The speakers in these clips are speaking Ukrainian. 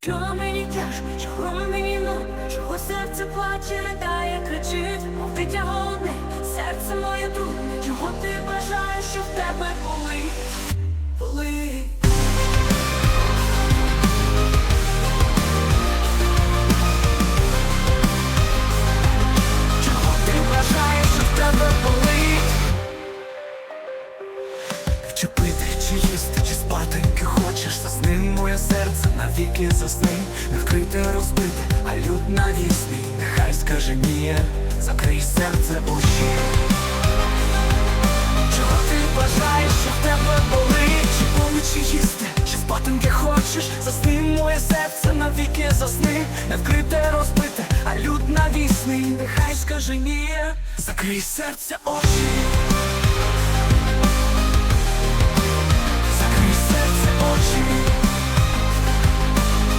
Чого мені тяжко, чого мені нудно, чого серце плаче, ридає, кричить, мов дитя голодне, серце моє трудне, чого ти бажаєш, щоб в тебе були. Чого ти бажаєш, щоб в тебе були? Вчепити, чи їсти, чи спатеньки хочеш, засни моє серце, навіки засни. Не вкрите, розбите, а люд навісний. Нехай скаже ні, закрий серце очі. Чого ти бажаєш, щоб в тебе болить? Чи були, чи їсти, чи спатеньки хочеш, засни моє серце, навіки засни. Не вкрите, розбите, а люд навісний. Нехай скаже ні, закрий серце очі. Очі.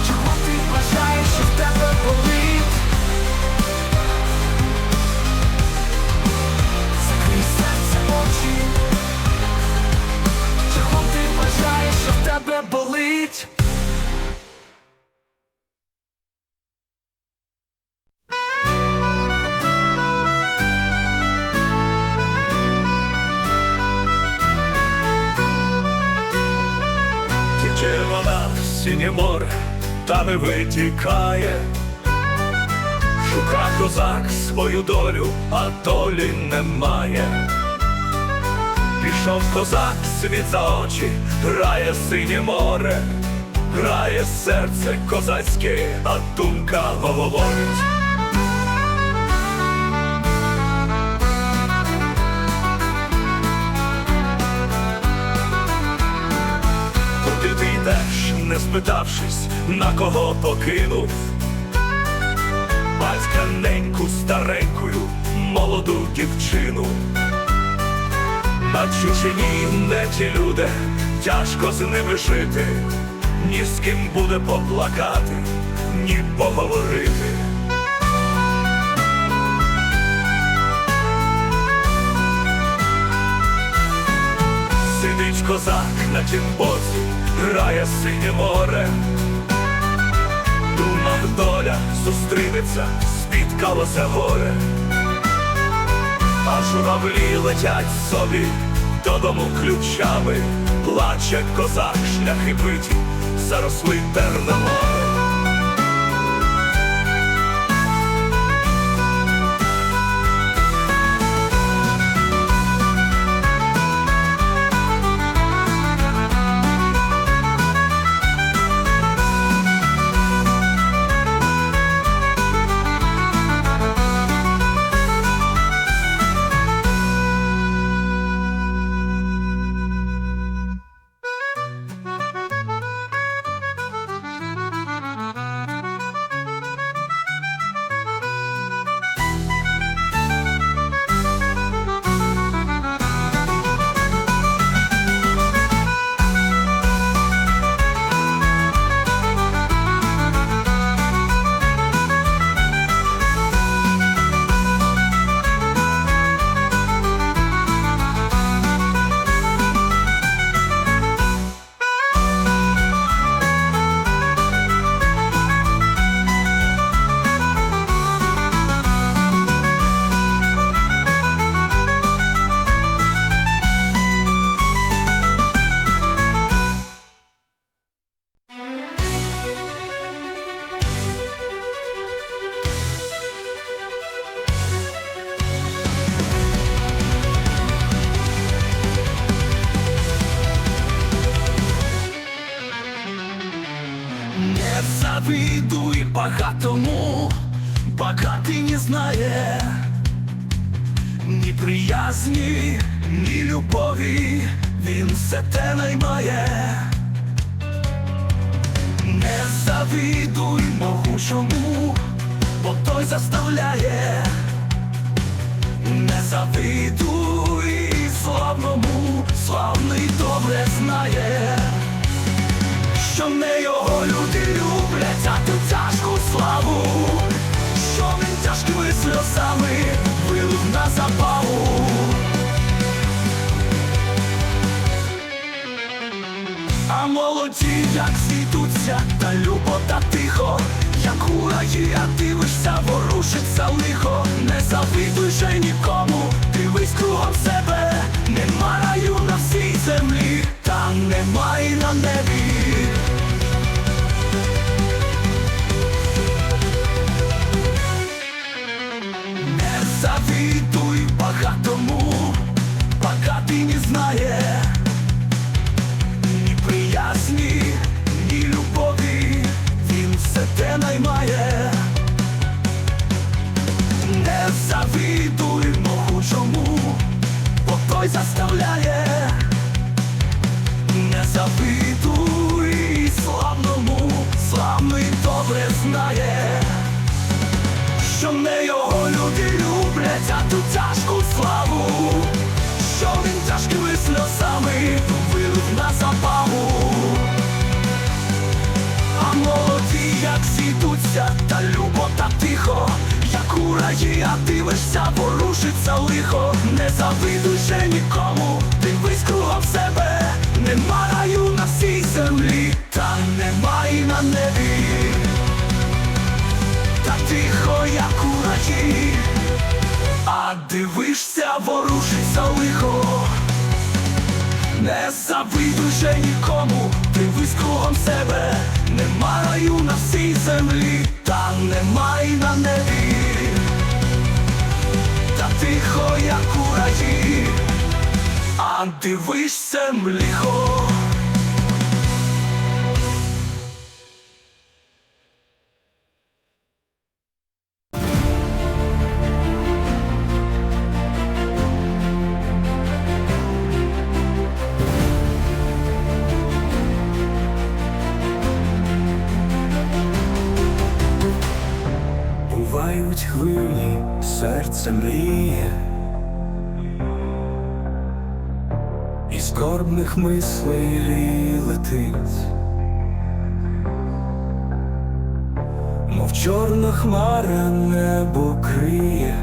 Чого ти бажаєш, щоб в тебе болить? Закрий серце, очі. Чого ти бажаєш, щоб в тебе болить? Вона в синє море, та не витікає. Шука козак свою долю, а долі немає. Пішов козак світ за очі, грає синє море, грає серце козацьке, а думка говорить. Ти йдеш, не спитавшись, на кого покинув батька неньку старенькою, молоду дівчину. На чужині не ті люди, тяжко з ними жити, ні з ким буде поплакати, ні поговорити. Сидить козак на тім боці, грає синє море. Думав, доля зустрінеться, спіткалося горе. А журавлі летять собі додому ключами. Плаче козак, шляхи биті, заросли терном. Не завидуй багатому, багатий не знає ні приязні, ні любові, він все те наймає. Не завидуй могучому, бо той заставляє. Не завидуй славному, славний добре знає, що не його люди люблять, а ту тяжку славу, що він тяжкими сльозами вилив на забаву. А молоді, як світуться, та любота ти курає, а дивишся, ворушиться лихо. Не завидуй же нікому, дивись кругом себе. Нема раю на всій землі, та нема і на небі. Не завідуй багатому, багатий не знає ні приязні, ні любові, він все те наймає. Не завідуй могучому, бо той заставляє. Не завидуй славному, славний добре знає, що не його люди люблять, а ту тяжку славу, що він тяжкими сльозами вилив на забаву. А молоді, як зійдуться, та любо, та тихо, як у раї, а дивишся, ворушиться лихо. Не завидуй же нікому, дивись кругом себе. Нема раю на всій землі, та нема і на небі. Та тихо, як у раді, а дивишся, ворушиться лихо. Не завидуй же нікому, дивись кругом себе. Нема раю на всій землі, та нема і на небі. Та тихо, як у раді, а дивишся лихо. Бувають хвилі, серце мріє, і скорбних мислей летить, мов чорна хмара небо криє,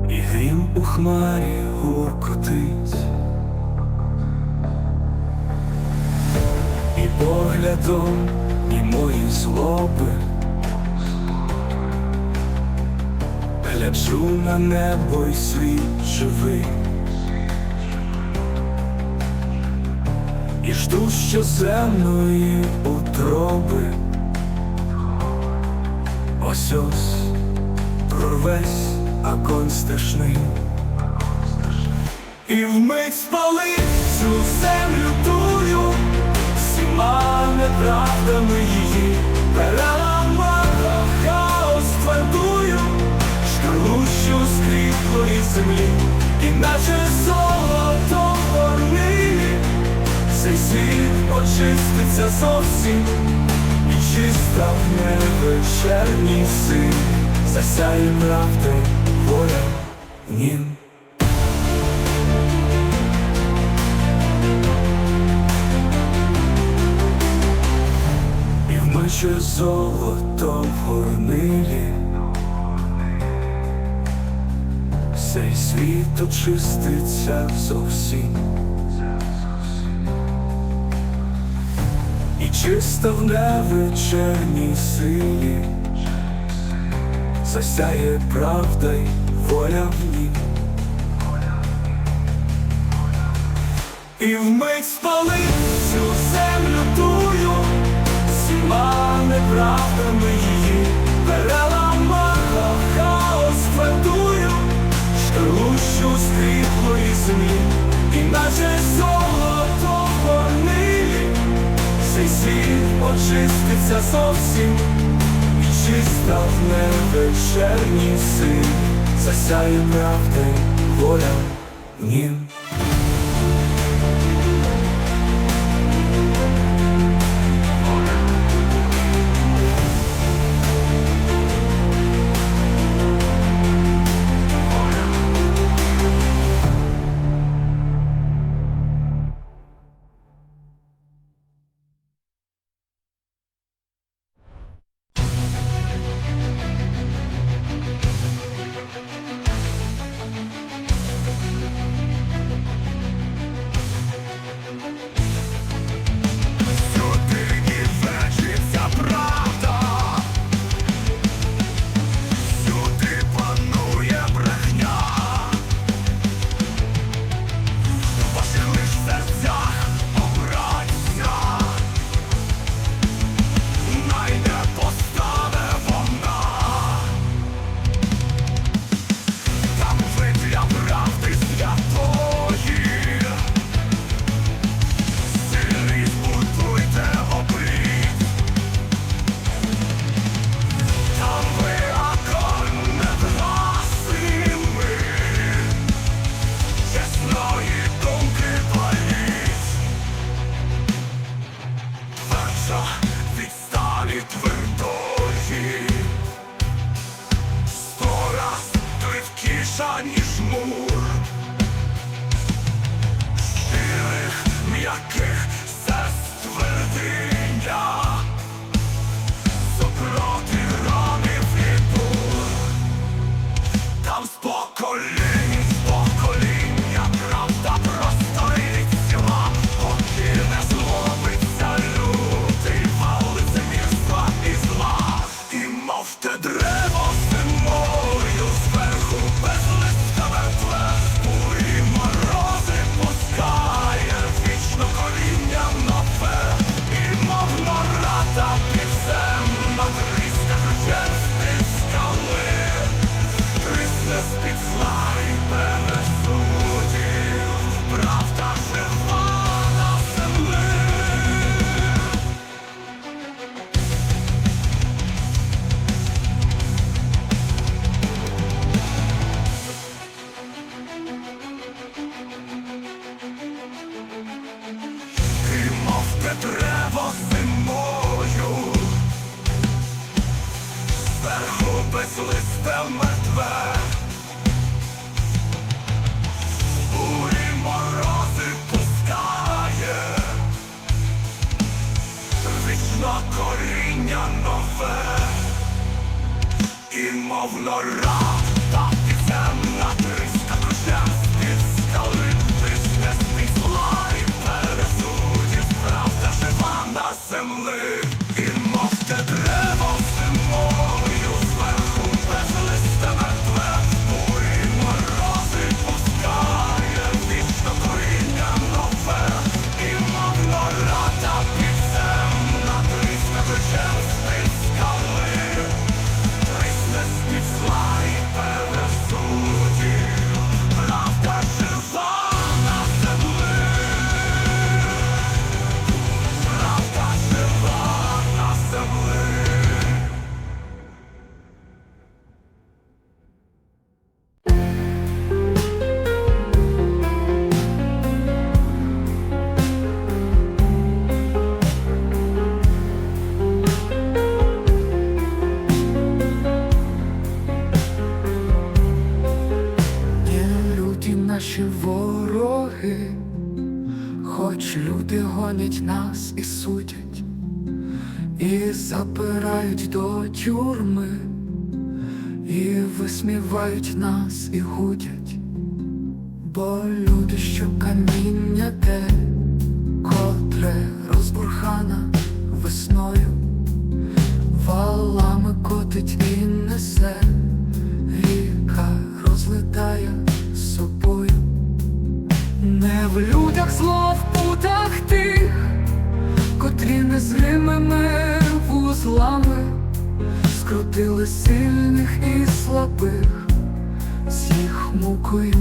і грім у хмарі гуркотить, і поглядом і мої злоби гляджу на небо й світ живий, і жду щоземної утроби. Ось прорвесь огонь страшний, і вмить спалить цю землю тую, всіма неправдами її переламала, хаос твердую, шкарлущу скріплої землі, і наче золото горнилі, цей світ очиститься зовсім, і чиста в небі вечірній син, засяє правди, воля, нім. Наче золото в горнилі, цей світ очиститься зовсім, і чисто в невечерній силі засяє правда й воля в ній. І вмить спалить цю землю тую, всіма неправдами її переламала, хаос твердую, шкарлущу скріплої землі, і наче золото в горнилі, цей світ очиститься зовсім, і чиста в невечерній син, засяє правда й воля в нім. Огорожа від сталі твердої, 100 раз тривкіша, ніж мур. Щирих, м'яких серць твердиня, супроти ранів і бур. Там з поколінь, з покоління правда простоїть ціла, поки не зломиться лютий вал лицемірства і зла. І мов те древо зимою зверху без листя мертве, бурі морози пускає вічно коріння нове. І мов нора та підземна тріска ключем з-під скали, трісне з-під зла і пересудів, правда жива на землі. І мов те древо зимою, зверху без листя мертве, бурі морози пускає, вічно коріння нове. І мов нора та підземна тріска ключем з-під скали, трісне з-під зла і пересудів, правда жива на землі. І мов те древо зимою зверху без листя мертве, бурі морози пускає, вічно коріння нове. І мов нора та підземна тріска ключем з-під скали, трісне з-під зла і пересудів, правда жива на землі. Правда жива на землі. Не люті наші вороги, хоч люди гонять нас і судять, і запирають до тюрми, і висмівають нас і гудять. Бо люди, що каміння те, котре розбурхана весною, валами котить і несе, ріка розлетає собою. Не в людях зло, в путах тих, котрі незримими вузлами скрутили сильних і слабих, з їх мукою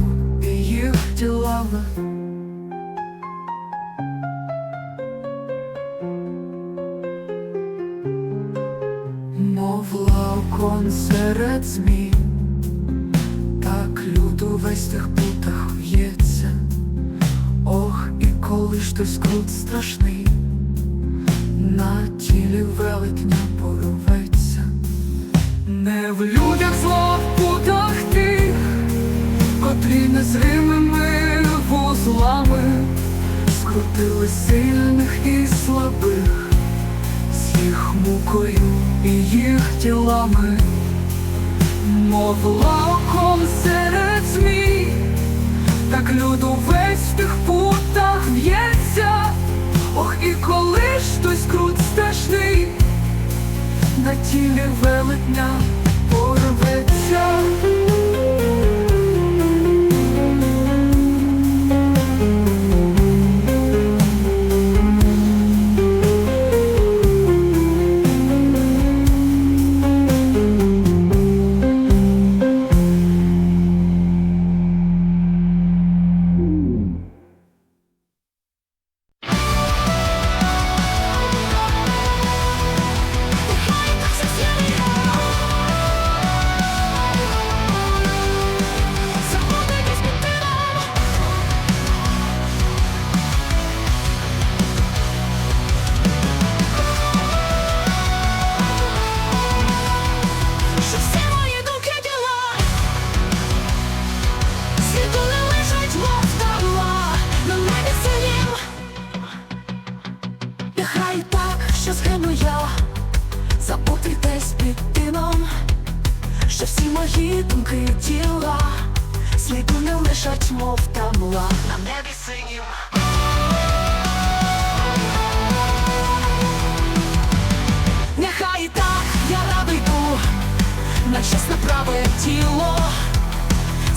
і їх тілами. Мов лаокон серед змій, так люто весь в тих путах в'ється. Ох, і коли ж той скрут страшний на тілі велетня порветься. Не в людях зло, в путах тих, котрі незримими вузлами скрутили сильних і слабих, з їх мукою і їх тілами. Мов лаокон серед змій, так люто весь в тих путах в'ється. Ох, і коли ж той скрут страшний на тілі велетня порветься. я, забутий десь під тином, що всі мої думки і діла сліду не лишать, мов та мла на небі синім. Нехай і так я радий йду на чесне праве тіло,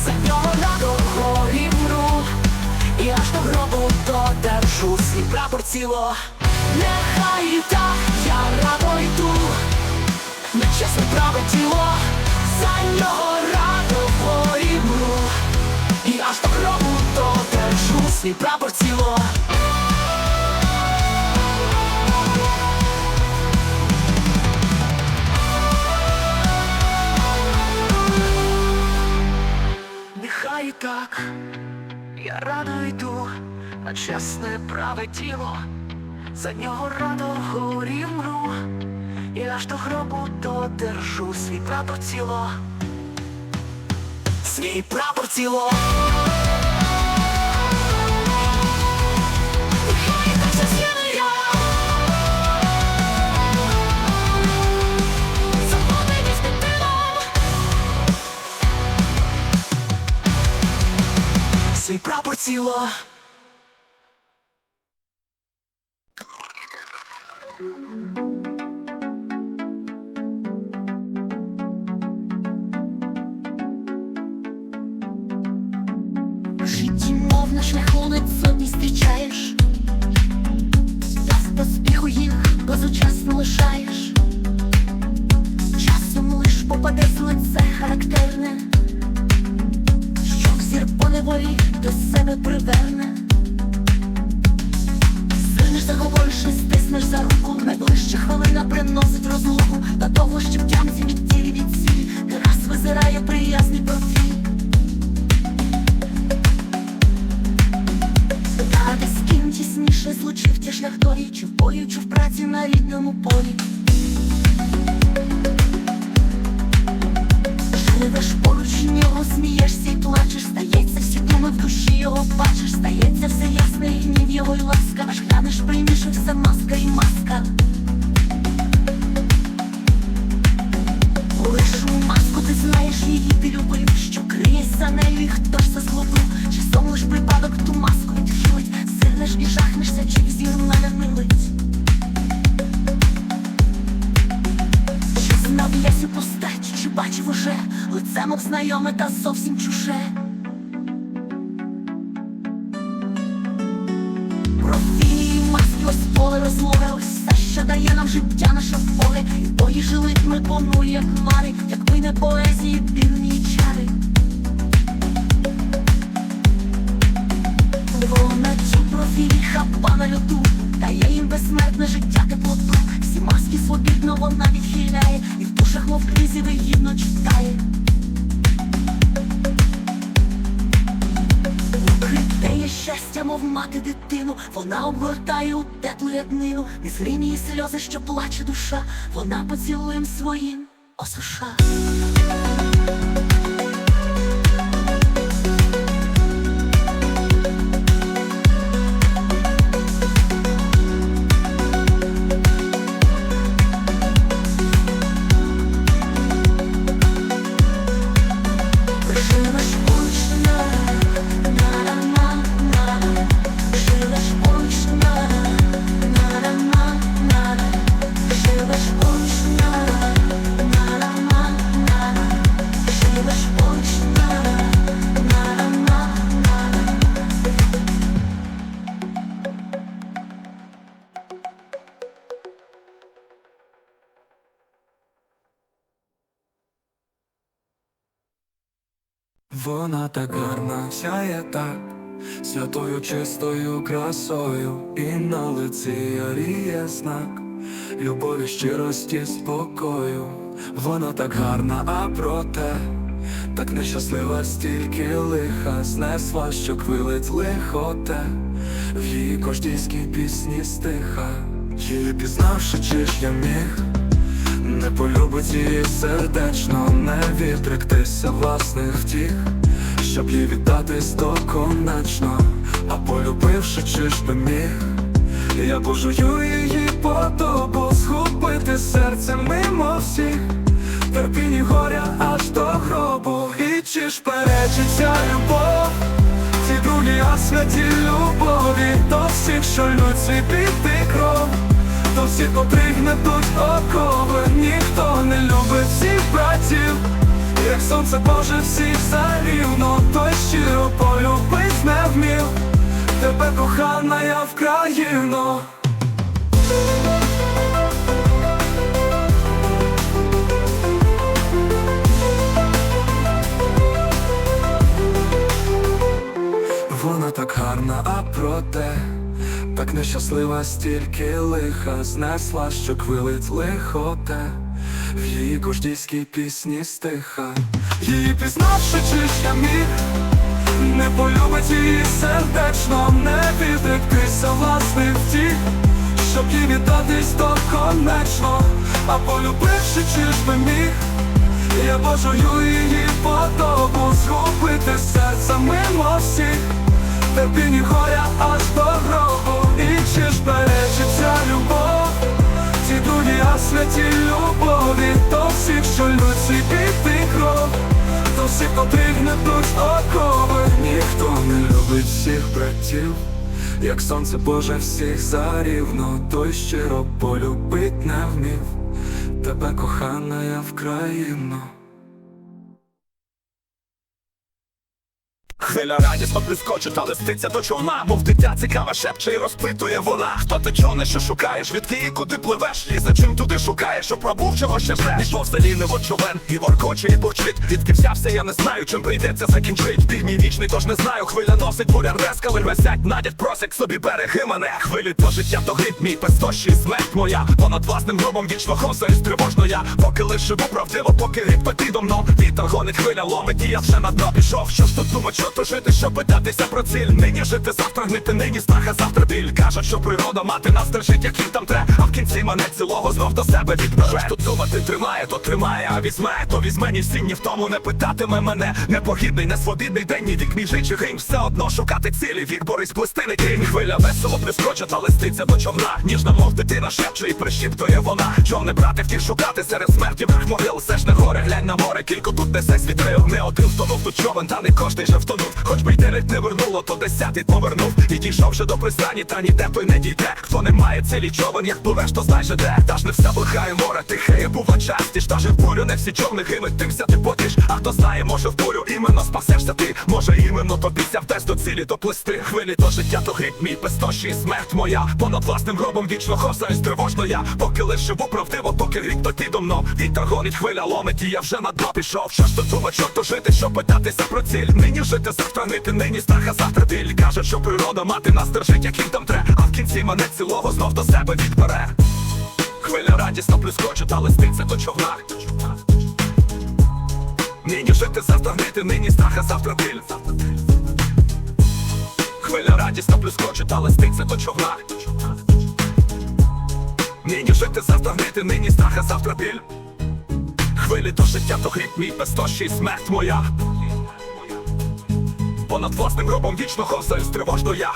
за нього надовго і мру, і аж до гробу додержу свій прапор ціло. Нехай і так я радо йду на чесне праве тіло, за нього радо і мру, і аж до гробу додержу свій прапор ціло. Нехай і так я радо йду на чесне праве тіло, за нього радо горі мру, і аж до гробу додержу свій прапор ціло, свій прапор ціло. Нехай так засяну я, заходить з дитином, свій прапор ціло. В житті, мов на шляху, не сотні зустрічаєш, та спіху їх безучасно лишаєш. Часом лиш попаде з лице характерне, що взір по неволі до себе приверне. Сильнеш, заговориш і стиснеш за руку, найближча хвилина приносить розлуку, та того, що в тямці від тілі від сіль, не раз визирає приязний профіль. Та де з ким тісніше злучив ті шлях долі, чи в бою, чи в праці на рідному полі. Живеш поруч нього, смієшся й плачеш, здається, всі думи в душі його бачиш, здається, все ясне, і гнів його й ласка, аж глянеш, приймеш, все маска і маска. Лиш у маску ти знаєш її, ти любив, що криє за нею, і хто ж це зловив, чи сон лиш припадок ту маску відхилить, сирнеш і жахнешся, чи взір мене милить. Чи знав я цю постать, чи бачив уже лице, мов знайоме, та зовсім чуже. Профілі маски, ось поле розлоге, ось все, що дає нам життя наше поле. І бої жили ми понулі, як хмари, якби не поезії, дивні чари. Вона ті профілі хапа на льоду, дає їм безсмертне життя теплоту. Всі маски свобідно вона відхиляє, і в душах, мов книзі, вигідно читає. Укрите щастя, мов мати дитину, вона обгортає у теплу яднину. Незримі її сльози, що плаче душа, вона поцілуєм своїм осуша. Вона так гарна, сяє так, святою чистою красою, і на лиці яріє знак любові, щирості, спокою. Вона так гарна, а проте так нещаслива, стільки лиха знесла, що квилить лихоте в її кождійській пісні стиха. Її пізнавши, чи ж я міг не полюбить її сердечно, не відректися власних втіх, щоб їй віддатись доконечно. А полюбивши, чи ж би міг я пожую її подобу, згуб святі любові до всіх, що лють свій піти кров, до всіх, котрих гнетуть окови. Ніхто не любить всіх братів, як сонце Боже всіх зарівно. Той щиро полюбить не вмів, тебе, кохана, я Вкраїно. Вона так гарна, а проте так нещаслива, стільки лиха знесла, що квилить лихоте в її кождійській пісні стиха. Її пізнавши, чи ж я міг не полюбить її сердечно, не відректися власних втіх, щоб їй віддатись доконечно. А полюбивши, чи ж би міг я Божою її подобу згубити серця мимо всіх, терпінь і горя аж до гробу. І чи ж бережить ця любов ті другі, а святі любові до всіх, що лють свій піти кров, до всіх, котрих гнетуть окови. Ніхто не любить всіх братів, як сонце Боже всіх зарівно. Той щиро полюбить не вмів, тебе, кохана, я Вкраїно. Хвиля радісно блискоче та листиться до човна, мов дитя цікава шепче і розпитує вона. Хто ти, човне, що шукаєш, відки і куди пливеш, і за чим туди шукаєш, що пробув, чого ще ждеш. Пішов селінево човен, і воркоче, і бурчить. Відки взявся, я не знаю, чим прийдеться закінчить. Біг мій вічний, тож не знаю, хвиля носить, буря рескали висять, надять, просять собі береги мене. Хвилі то життя, то гріб мій, пестощий смерть моя. Понад власним гробом вічно ховзаюсь тривожно я. Поки лиш живу правдиво, поки гріб то підо мною. Вітер гонить, хвиля ломить, і я вже на дно пішов. Що ж тут думать, що то жити, щоб питатися про ціль. Нині жити, завтра гнити, нині страх, а завтра біль. Кажуть, що природа мати нас держить, як їм там тре, а в кінці мене цілого знов до себе відбере. Тут думати тримає, то тримає, а візьме, то візьме. Ні всі, ні в тому не питатиме мене. Непогідний, несвобідний день, ні вік, мій жичий грім. Все одно шукати цілі, вік борись, плести не кінь. Хвиля весело блискоче та листиться до човна. Ніжна, мов дитина, шепче і прищіптує вона. Човни брати втіх шукати серед смерті верх могил. Все ж не горе, глянь на море, кілько тут несе світрил. Не один втонув тут човен, та не кожний же втонув. Хоч би й дев'ять не вернуло, то 10 повернув. І дійшов же до пристані, та ніде той не дійде. Хто не має цілі човен, як пливеш, то знай же де. Та ж не все блихає море, тихеє бува частіш. Та же в бурю не всі човни гинуть, тим вся ти потіш. А хто знає, може в бурю іменно спасешся ти. Може іменно тобі ся вдесь до цілі доплисти. Хвилі то життя, то гріб мій, пестощий смерть моя. Понад власним гробом вічно ховзаюсь тривожно я. Поки лиш живу правдиво, поки гріб то підо мною. Вітер гонить, хвиля ломить, і я вже на дно пішов. Що ж тут думать, що то жити, щоб питатися про ціль. Нині жити, завтра гнити, нині страх, а завтра біль. Кажуть, що природа мати нас держить, як їм там тре, а в кінці мене цілого знов до себе відбере. Хвиля радісно блискоче та листиться до човна. Нині жити, завтра гнити, нині страх, а завтра біль. Хвиля радісно блискоче та листиться до човна. Нині жити, завтра гнити, нині страх, а завтра біль. Хвилі то життя, то гріб мій, пестощий смерть моя. Понад власним гробом вічно ховзаюсь тривожно я.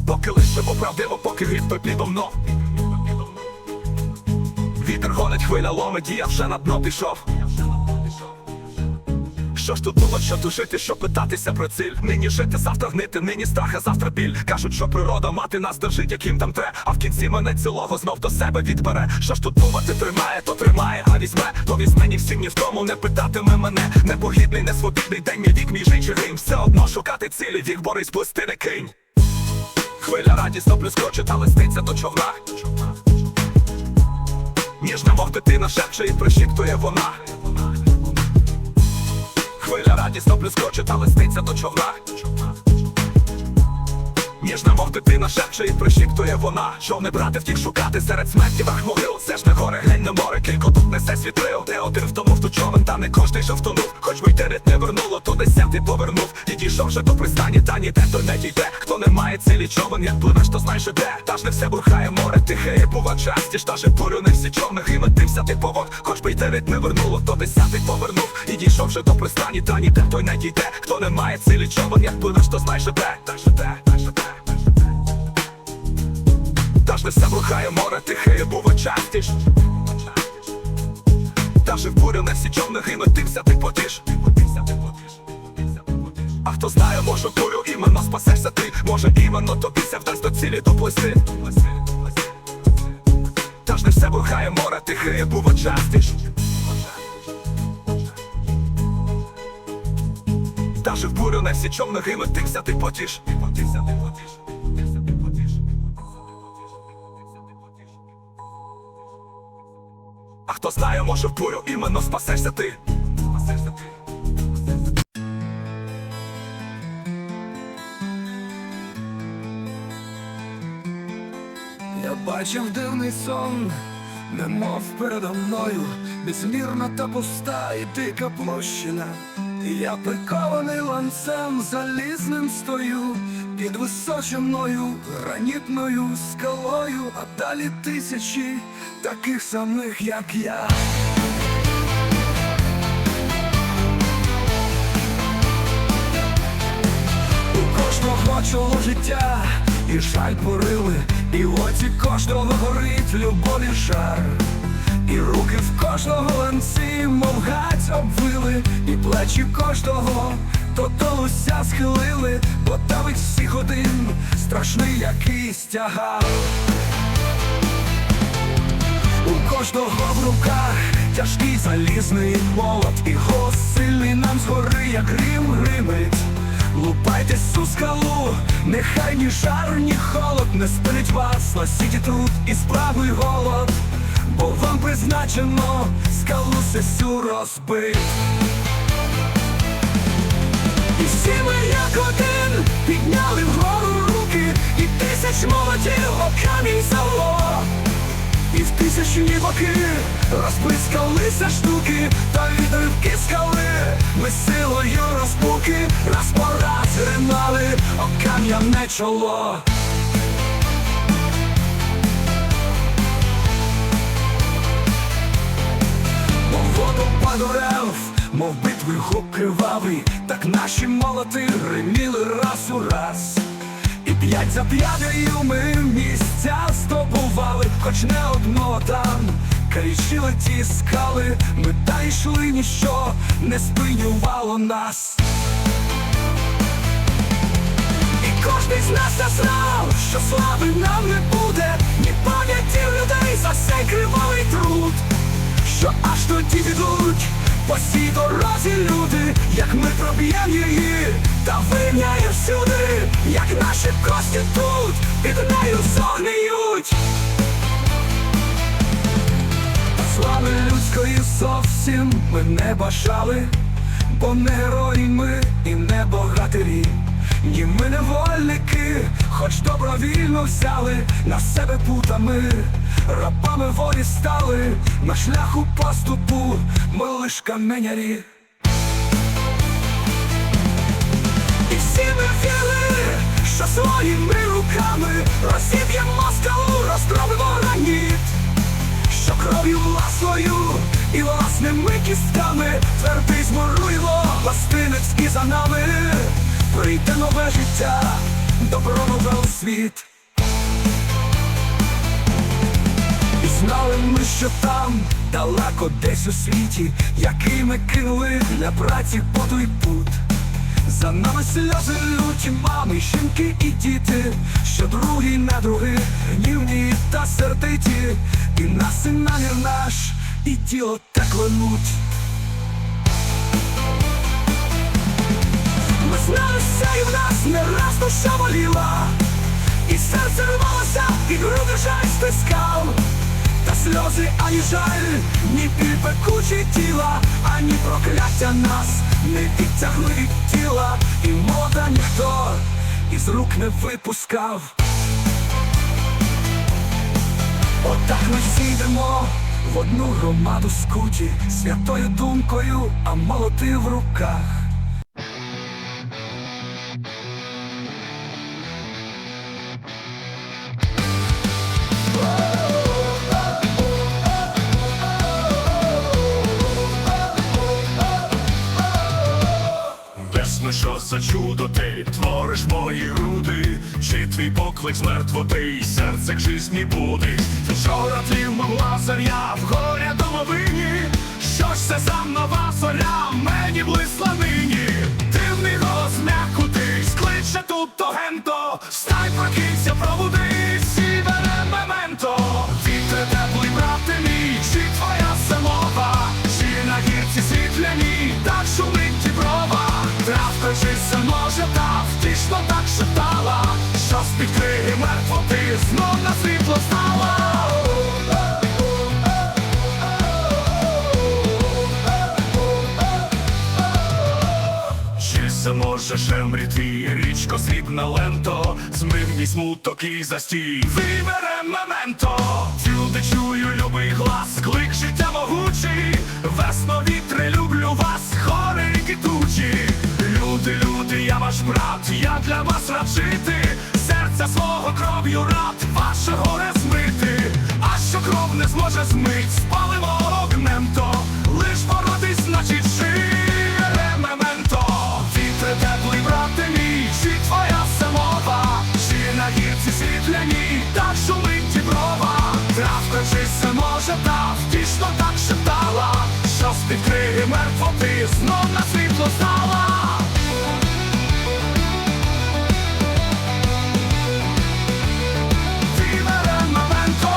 Поки лиш живу правдиво, поки гріб той підо мною. Вітер гонить, хвиля ломить, і я вже на дно пішов. Що ж тут думать, що тут жити, щоб питатися про ціль. Нині жити, завтра гнити, нині страх, а завтра біль. Кажуть, що природа мати нас держить, як їм там тре, а в кінці мене цілого знов до себе відбере. Що ж тут думати тримає, то тримає, а візьме, то візьме. Ні всім, ні в тому не питатиме мене. Непогідний, несвобідний день, мій вік, мій жичий грім. Все одно шукати цілі, вік борись, плести не кинь. Хвиля радісно блискоче та листиться до човна. Ніжна, мов дитина, шепче і прищіптує вона. Хвиля радісно блискоче та листиться до човна. Ніжна, мов дитина, шепче і прищіптує вона. Човни брати втіх шукати серед смерті верх могил. Це ж не горе, глянь на море, кілько тут несе світрил. Де один втонув тут човен, та не кожний же втонув. Хоч би й 9 не вернуло, то 10 повернув. І дійшов же до пристані, та ніде той не дійде. Хто не має цілі човен, як пливеш, то знай же де. Та ж не все бурхає море, тихеє бува частіш. Та же бурю не всі човни гинуть, тим вся ти повод. Хоч би й 9 не вернуло, то 10 повернув. І дійшов же до пристані, та ніде той не дійде. Хто не має цілі човен, як пливеш, то знай же де. Та же де, та же де. Та ж не все блукає море, тихеє бува частіш. Та же в бурю не всі човни гинуть, тим вся ти потіш. А хто знає, може в бурю іменно спасешся ти. Може іменно тобі ся вдасть до цілі доплисти. Та ж не все бухає море, тихе було частіш. Даже в бурю не всі човни гинуть, тихся ти потіш. А хто знає, може в бурю іменно спасешся ти. Я бачив дивний сон, немов передо мною, безмірна та пуста і дика площина. І я прикований ланцем залізним стою, під височеною гранітною скалою, а далі тисячі таких самих, як я. У кожного чоло життя і жаль порили, і в оці кожного горить любові жар. І руки в кожного ланці, мов гать обвили, і плечі кожного додолуся схилили, бо давить всіх один страшний якийсь тягар. У кожного в руках тяжкий залізний молот, і голос сильний нам згори, як грім гримить. Лупайтесь у скалу, нехай ні жар, ні холод не спинить вас, носіть труд і справи голод, бо вам призначено скалу сесю розбить. І всі ми як один підняли вгору руки, і тисяч молотів об камінь зало. І в тисячні боки розблискалися штуки, та від ривки скали ми силою розпуки раз по раз ринали об кам'яне чоло. Мов водопад дерев, мов битви гук кривавий, так наші молоти гриміли раз у раз. І п'ять за п'ятою ми місця здобували, хоч не одного там кричили ті скали. Ми та йшли, ніщо не спинювало нас. І кожний з нас та знав, що слави нам не буде, ні пам'яті людей за сей кривавий труд, що аж тоді підуть по цій дорозі люди, як ми проб'єм її та вирівняє всюди, як наші кості тут під нею зогниють. Слави людської зовсім ми не бажали, бо не герої ми і не богатирі. Ні, ми невольники, хоч добровільно взяли на себе путами, рабами волі стали, на шляху поступу ми лиш каменярі. І всі ми вірили, що своїми руками розіб'ємо скалу, роздробимо граніт, що кров'ю власною і власними кістками твердий змуруйло гостинець і за нами прийде нове життя, добро нове у світ. І знали ми, що там, далеко десь у світі, який ми кинули для праці по той пут. За нами сльози люті, мами, жінки і діти, що другі недруги, гнівні та сердиті, і нас і намір наш, і тіло те клянуть. Ми знали все, і в нас не раз душа боліла, і серце рвалося, і груди жаль стискав. Та сльози, ані жаль, ні біль пекучі тіла, ані прокляття нас не відтягли від тіла, і молода ніхто із рук не випускав. Отак ми всі йдемо в одну громаду скуті, святою думкою, а молоти в руках. Що за чудо ти твориш мої груди, чи твій поклик з мертвоти, серце к жизні буде. Вчора тлів могла заря в горя домовині, що ж це за нова зоря мені блисла нині. Дивний голос розм'якутись, кличе тут то генто, встань, прокинься, пробудись, і бере мементо. Вітре теплий, брате мій, чи твоя зимова, чи на гірці світляні, так шумить діброва. Травка чися може, та втішно так шептала, що з-під криги мертвоти знов на світло стала. Чи се може шемрі твій, річко срібна ленто, змив мій смуток і застій, вибере мементо. Всюди чую любий глас, клик життя могучий, весно вітри, люблю вас, хори ріки тучі. Люди, люди, я ваш брат, я для вас рад жити, серця свого кров'ю рад ваше горе змити. А що кров не зможе змить, спалимо огнем то, лиш боротись, значить живе мементо. Вітре теплий, брате мій, чи твоя самова, чи на гірці світляні, так шумить діброва. Травка чися може, та втішно так шептала, що з-під криги мертвоти знов на світло стала. Вибере мементо.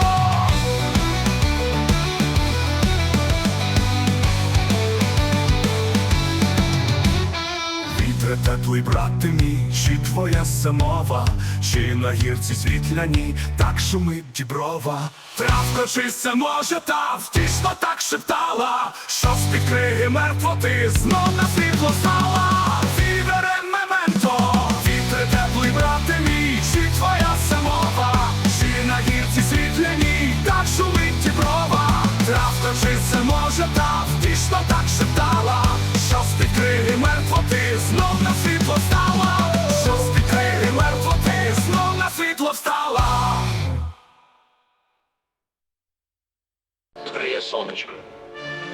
Вітре теплий, брате мій, чи твоя самова, чи на гірці світляні, так шумить діброва. Травка чися може, та втішно так шептала, що з-під криги мертвоти знов на світло стала. Вибере мементо. Вітре теплий, брате мій, чи твоя самова, чи на гірці світляні, так шумить діброва. Травка чися може, та втішно так шептала, що з-під криги мертвоти знов на світло стала. Що з-під криги мертвоти знов на світло встала. Гріє сонечко,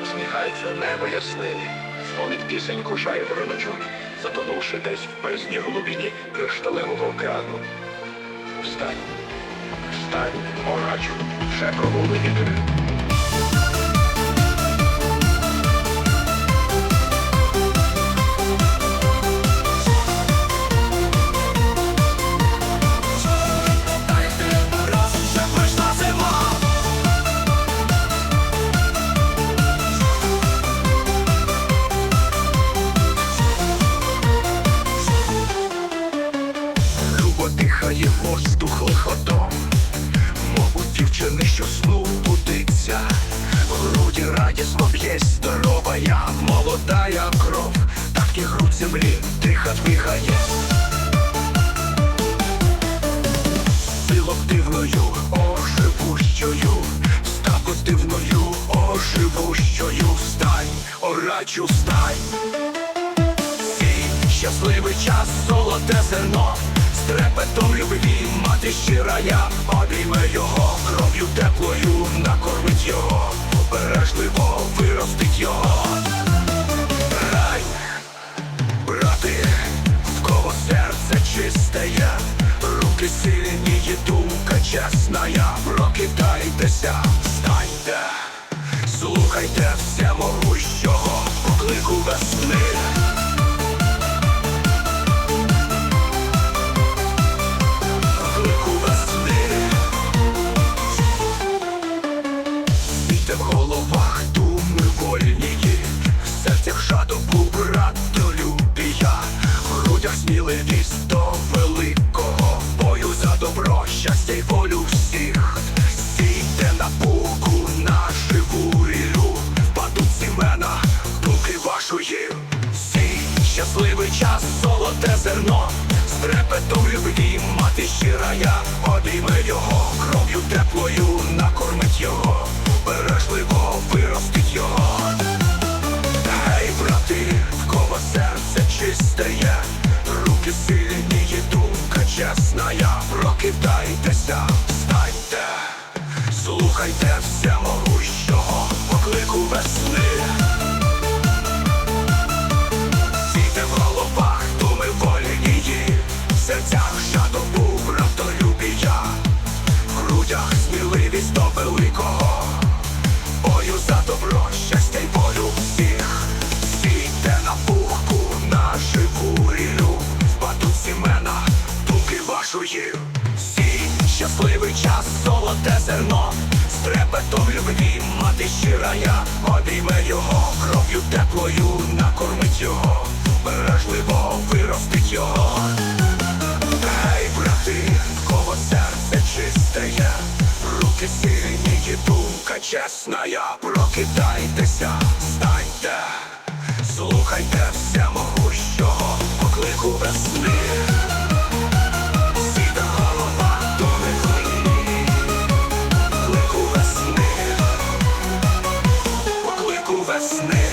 усміхається небо яснині, дзвонить пісеньку жайвороночок, затонувши десь в бездні глибині кришталевого океану. Встань, встань, орачу, вже пробули вітри. Вже прийшла зима. Любо дихає воздух лиходом, мов у дівчини, що сну будиться. В груді радісно б'є здорова я, молодая кров, так і грудь землі тихо двигає. Силок дивною, оживущою, ставку дивною, оживущою. Встань, орачу, встань. Сій щасливий час, золоте зерно, з трепетом любві мати щира я, обійме його кров'ю теплою, накормить його, обережливо виростить його. Рай, брати, в кого серце чисте є, руки сильні і думка чесна я. Прокидайтеся, встаньте, слухайте всемогущого поклику весни. Поклику весни. Смійте в головах думи вольнії, в серцях жадобу братолюбі я, в грудях сміливість до великого бою за добро, щастя й волю всіх. Сійте на пуку, на живу рілю, впадуть сімена думки вашої. Сій щасливий час, золоте зерно, з трепетом любві мати щира я, обійме його кров'ю теплою, накормить його, бережливо виростить його. Гей, брати, в кого серце чисте є, руки сильні і думка чесна я. Прокидайтеся, встаньте, слухайте всемогущого поклику весни. Сійте в головах думи вольнії, в серцях жадобу братолюбі я, в грудях сміливість до великого бою за добро, щастя й волю всіх. Сійте на пухку, на живу рілю, золоте зерно, з трепетом любві мати щира я обійме його, кров'ю теплою накормить його, бережливо виростить його. Гей, брати, в кого серце чисте є, руки сильні і думка чесна я. Прокидайтеся, встаньте, слухайте всемогущого поклику весни. Сіда голова до неї, поклику весни, поклику весни.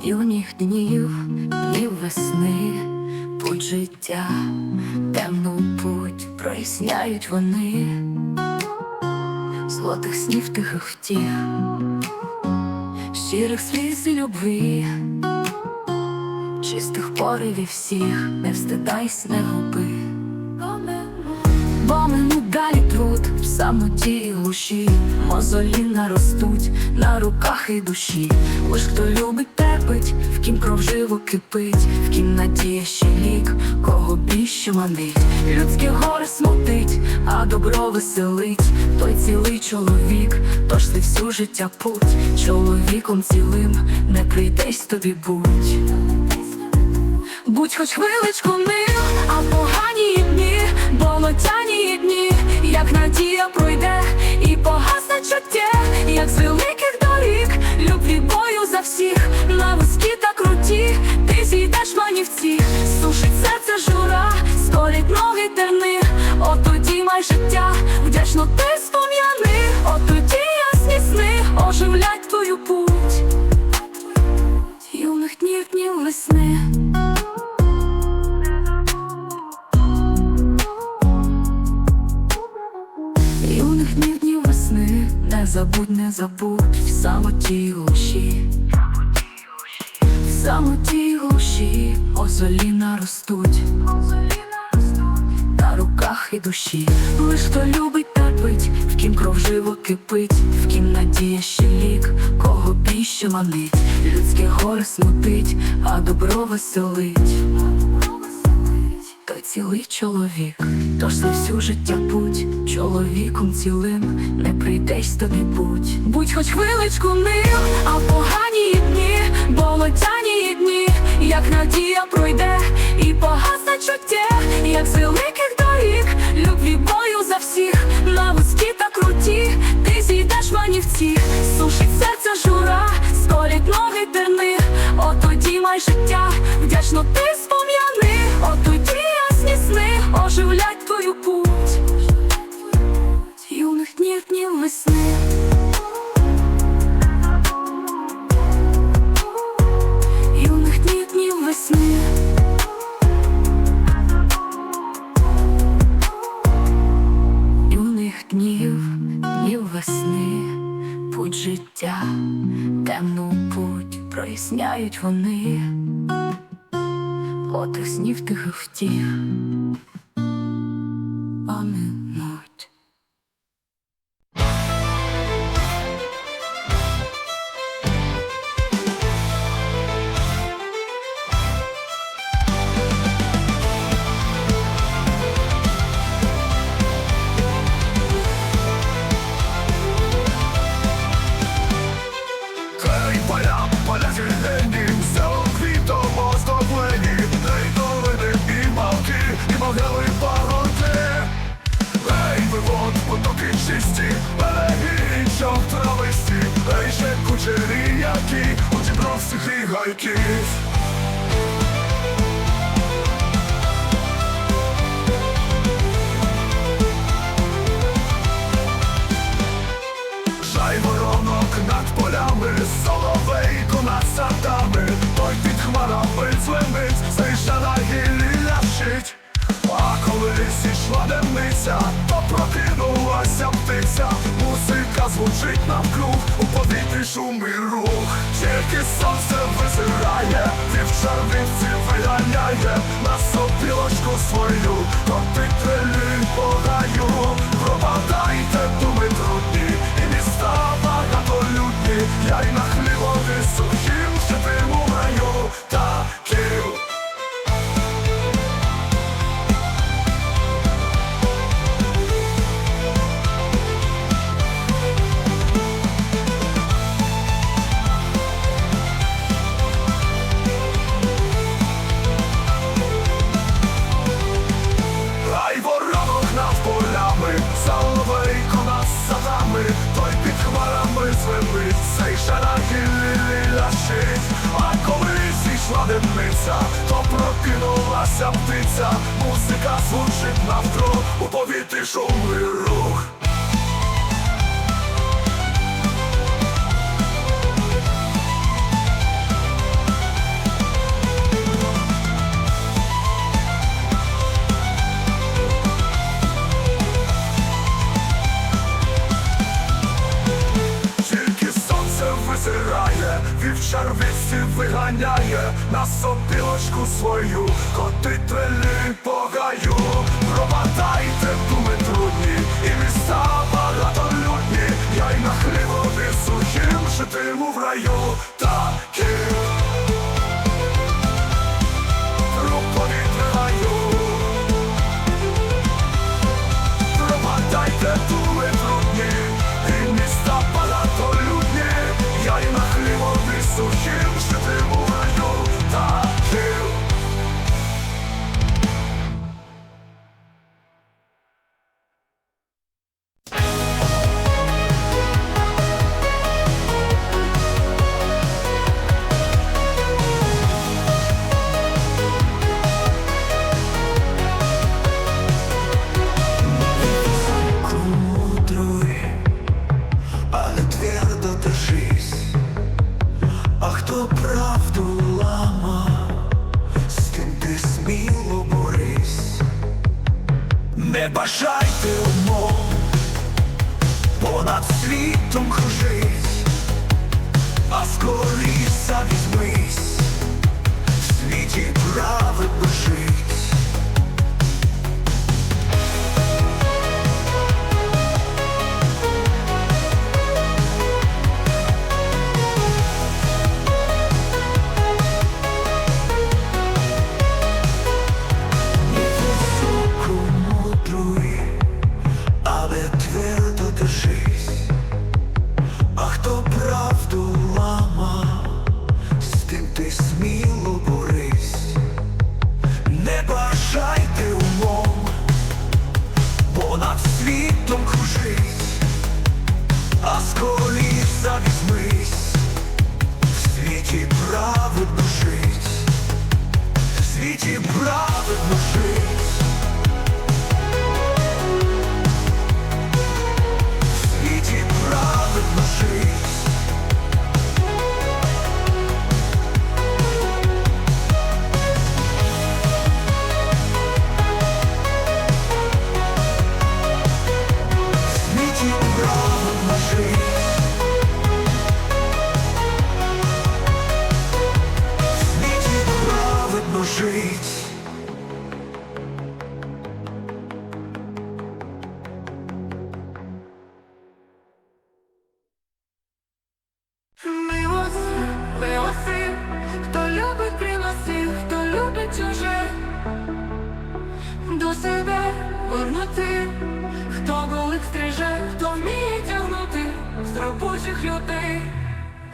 Юних днів, днів весни, путь життя, темну путь проясняють вони, злотих снів тихих втіх, щирих сліз і любві, чистих поривів всіх, не встидайсь, не губи. Бо минуть далі труд в самоті і глуші, мозолі наростуть на руках і душі. Лиш хто любить, терпить, в кім кров живо кипить, в кім надія ще лік, кого більше манить. Людське горе смутить, а добро веселить, той цілий чоловік, тож ти всю життя путь, чоловіком цілим не прийдесь тобі будь. Будь хоч хвиличку мил, а погані дні, болотяні дні, як надія пройде і погасне чуття, як з великих доріг, любві бою за всіх, на вузькі та круті, ти зійдеш манівці, сушить серце жура, столять ноги терни, от тоді май життя, вдячно ти спом'яни, от тоді ясні сни оживлять твою путь. Юних днів, днів весни. Юних днів, днів весни, не забудь, не забудь, в самоті й глуші, в самоті й глуші, мозолі наростуть на руках і душі. Лиш хто любить, терпить, в кім кров живо кипить, в кім надія ще лік, кого більше манить. Людське горе смутить, а добро веселить, той цілий чоловік, тож за всю життя путь, чоловіком цілим не прийдесь тобі будь. Будь хоч хвиличку мил, а погані дні, болотяні дні, як надія пройде і погасне чуття, як з великих доріг, любві бою за всіх, на вузькі та круті, ти зійдеш манівці, сушить серце жура, столять ноги терни, от тоді май життя, вдячно ти спом'яни, от тоді ясні сни оживлять твою путь. Юних днів, днів весни. Юних днів, днів весни. Юних днів, днів весни, путь життя, темну путь проясняють вони, отих снів тихих втіх поминуть. Хай поля, поля зелені, село квітом оздоблені, ей долини і малки, і могили пороти. Ей, вивод, потоки чисті, береги, річок трависті, ей, ще кучері, які у дібровцях і гайків. Жай воронок над полями, соловейко над садами, той під хмарами дзвенить, стиша на гіллі лящить. А коли зійшла демниця, то прокинулася птиця, музика звучить навкруг, у повітрі шум і рух. Тільки сонце визирає, вівчар вівці виганяє, на сопілочку свою, коти трелі по гаю. Пропадайте думи трудні, і міста Птиця, птиця, музика звучить навкруг, у повітрі шум і рух. Тільки сонце визирає, вівчар вісті виганяє на сопілочку свою, котить трелі по гаю. Промотайте думи трудні, і міста багатолюдні, я й на хлібові сухим житиму в раю таким. Рук повітряю, промотайте думи трудні, і міста багатолюдні, я й на хлібові сухим житиму в раю таким. Мудруй, але твердо держись. А хто правду лама, з тим ти сміло борись. Не бажайте умов, понад світом кружись, а скоріше візьмись, в світі праведно жить. Високо мудруй, але твердо держись. А хто правду лама, з тим ти сміло борись. Не бажайте умов, понад світом кружись, а скоріше візьмись, в світі праведно жить, в світі праведно жить. В світі праведно жить. В світі праведно жить. В світі праведно жить. Милости, хто любить приносив, хто любить чуже, до себе вернути, хто голик стриже, хто вміє тягнути з робочих людей.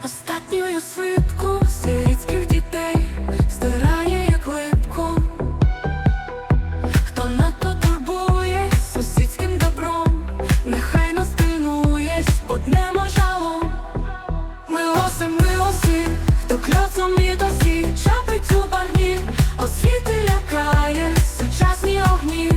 Остатньою свитку сирітських дітей стирає як липку, хто надто турбує сусідським добром, нехай настинуєсь одним жалом. Милоси, хто кльоцом і досі чапить у багні, освіти лякає сучасні огні,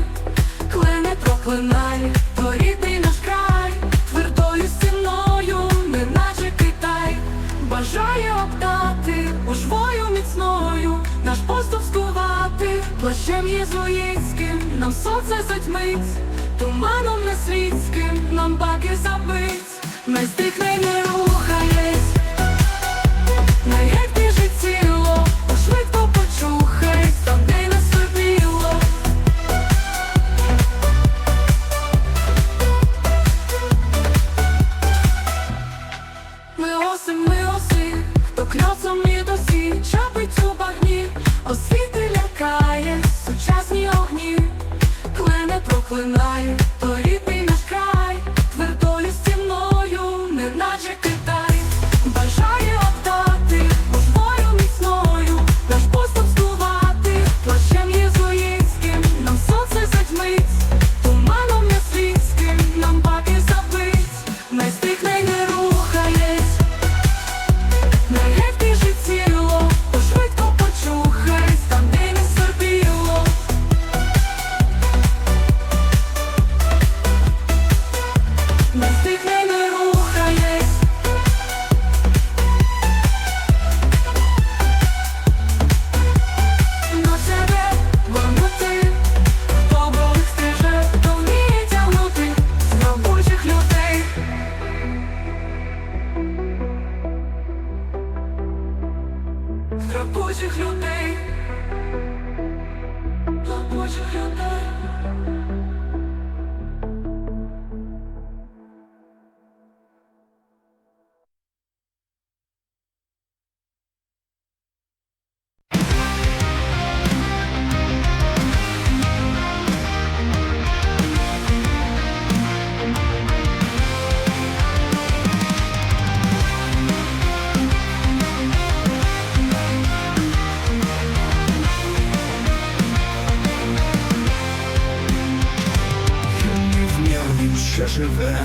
клине проклинає, то рідний наш край, твердою стіною, неначе Китай, бажає обдати ужвою міцною, наш поступ скувати, плащем єзуїтським, нам сонце затьмить, туманом несвітським, нам баки забить, не здихне, не рухаєсь. Як біжить тіло, швидко почухай, там де не собіло. Милоси, хто кльоцом і досі чапить у багні, освіти лякає сучасні огні, клине проклинає, то рідний наш край, твердою стіною, неначе Китай, бажає обдати ужвою міцною, наш поступ скувати, плащем єзуїтським, нам сонце затьмить, туманом несвітським, нам баки забить, не стихне й не рухаєсь. Як біжить тіло, швидко почухай, там де не сорбіло. Слабучих людей, слабучих людей. Він ще живе,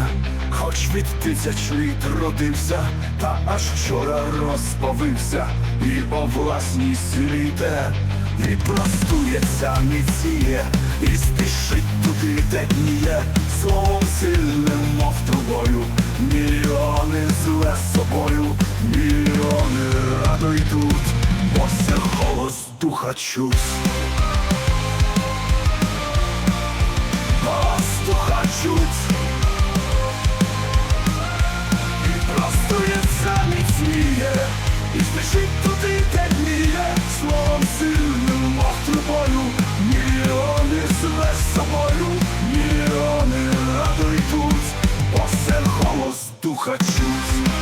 хоч від 1000 літ родився, та аж вчора розповився, і о власній силі йде, і простується, міціє, і спішить туди, де дніє, словом сильним, мов трубою, мільйони зле собою, мільйони радо йдуть, бо це голос духа чуть. Духа чуть, і простується, міцніє, і спішить туди, де дніє, словом сильним, мов трубою, мільйони зле собою, мільйони радо йдуть, бо це голос духа чуть.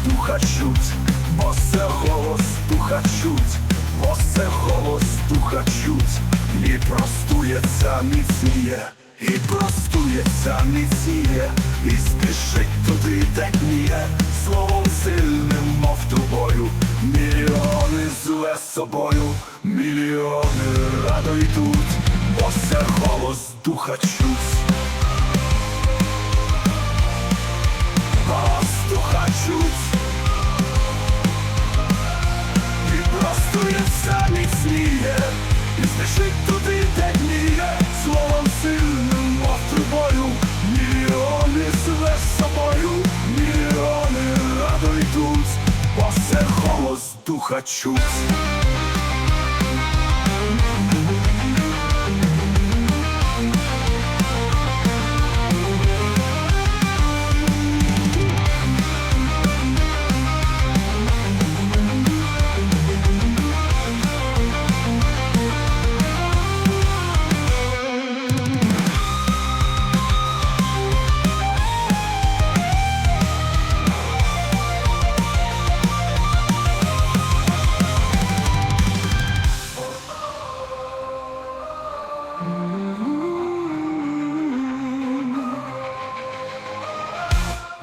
Духа чуть, бо це голос духа чуть, бо це голос духа чуть, і простується, міцніє, і простується, міцніє, і спішить туди, де дніє, словом сильним, мов трубою, мільйони зле собою, мільйони радо йдуть, бо це голос духа чуть. Голос духа чуть, простується, міцніє, і спішить туди, де дніє, словом сильним, мов трубою, мільйони зле собою, мільйони радо йдуть, бо це голос духа чуть.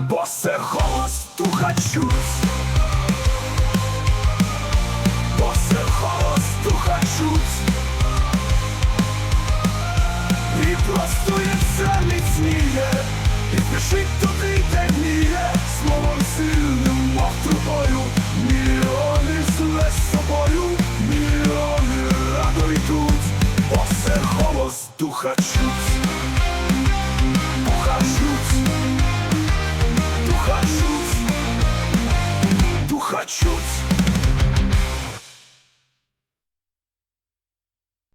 Бо це голос духа чуть, бо це голос духа чуть, і простується, міцніє, і спішить туди, де дніє, словом сильним, мов трубою, мільйони зле собою, мільйони радо йдуть, бо це голос духа чуть, духа чуть. Духа чуть, духа чуть.